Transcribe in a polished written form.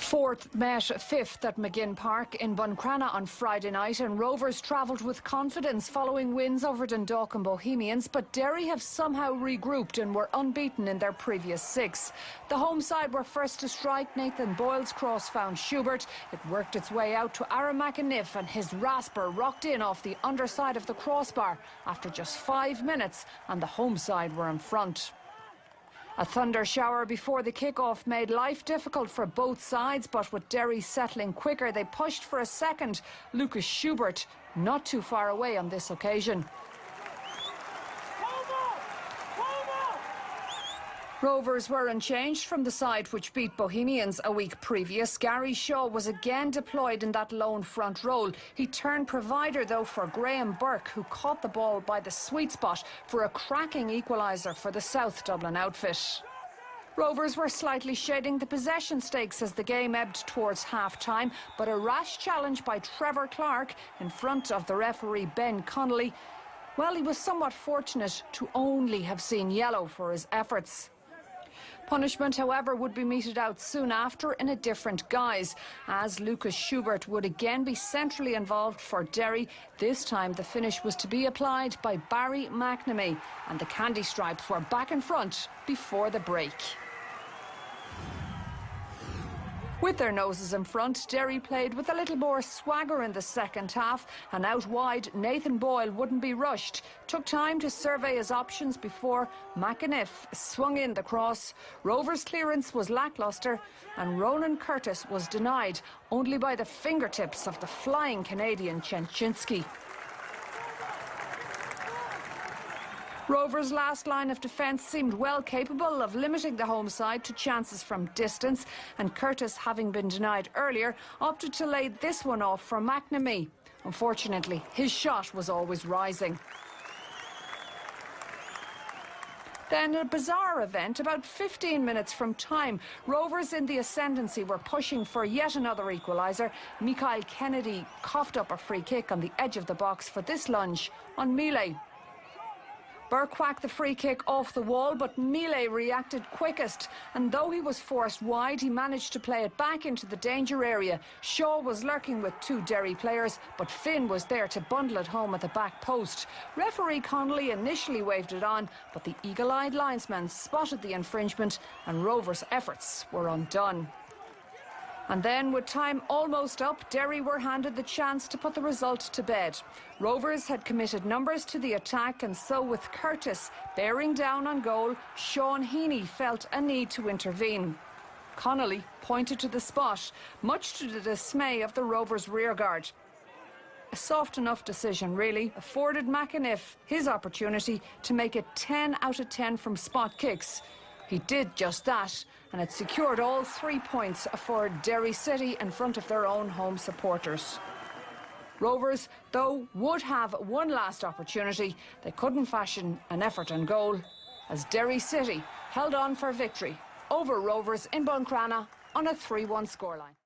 Fourth met fifth at McGinn Park in Buncrana on Friday night, and Rovers travelled with confidence following wins over Dundalk and Bohemians, but Derry have somehow regrouped and were unbeaten in their previous six. The home side were first to strike. Nathan Boyle's cross found Schubert. It worked its way out to Aaron McAniff, and his rasper rocked in off the underside of the crossbar after just 5 minutes, and the home side were in front. A thunder shower before the kick-off made life difficult for both sides, but with Derry settling quicker, they pushed for a second. Lucas Schubert not too far away on this occasion. Rovers were unchanged from the side which beat Bohemians a week previous. Gary Shaw was again deployed in that lone front role. He turned provider, though, for Graham Burke, who caught the ball by the sweet spot for a cracking equaliser for the South Dublin outfit. Rovers were slightly shading the possession stakes as the game ebbed towards half-time, but a rash challenge by Trevor Clark in front of the referee Ben Connolly, well, he was somewhat fortunate to only have seen yellow for his efforts. Punishment, however, would be meted out soon after in a different guise, as Lucas Schubert would again be centrally involved for Derry. This time the finish was to be applied by Barry McNamee, and the Candy Stripes were back in front before the break. With their noses in front, Derry played with a little more swagger in the second half, and out wide, Nathan Boyle wouldn't be rushed. Took time to survey his options before McAniff swung in the cross. Rovers' clearance was lacklustre, and Ronan Curtis was denied only by the fingertips of the flying Canadian Czenchinski. Rovers' last line of defence seemed well capable of limiting the home side to chances from distance, and Curtis, having been denied earlier, opted to lay this one off for McNamee. Unfortunately, his shot was always rising. Then a bizarre event about 15 minutes from time. Rovers in the ascendancy were pushing for yet another equaliser. Mikhail Kennedy coughed up a free kick on the edge of the box for this lunge on Mealy. Burke whacked the free kick off the wall, but Mealy reacted quickest, and though he was forced wide, he managed to play it back into the danger area. Shaw was lurking with two Derry players, but Finn was there to bundle it home at the back post. Referee Connolly initially waved it on, but the eagle-eyed linesman spotted the infringement, and Rovers' efforts were undone. And then, with time almost up, Derry were handed the chance to put the result to bed. Rovers had committed numbers to the attack, and so with Curtis bearing down on goal, Sean Heaney felt a need to intervene. Connolly pointed to the spot, much to the dismay of the Rovers' rearguard. A soft enough decision, really, afforded McAniff his opportunity to make it 10 out of 10 from spot kicks. He did just that, and it secured all 3 points for Derry City in front of their own home supporters. Rovers, though, would have one last opportunity. They couldn't fashion an effort on goal, as Derry City held on for victory over Rovers in Buncrana on a 3-1 scoreline.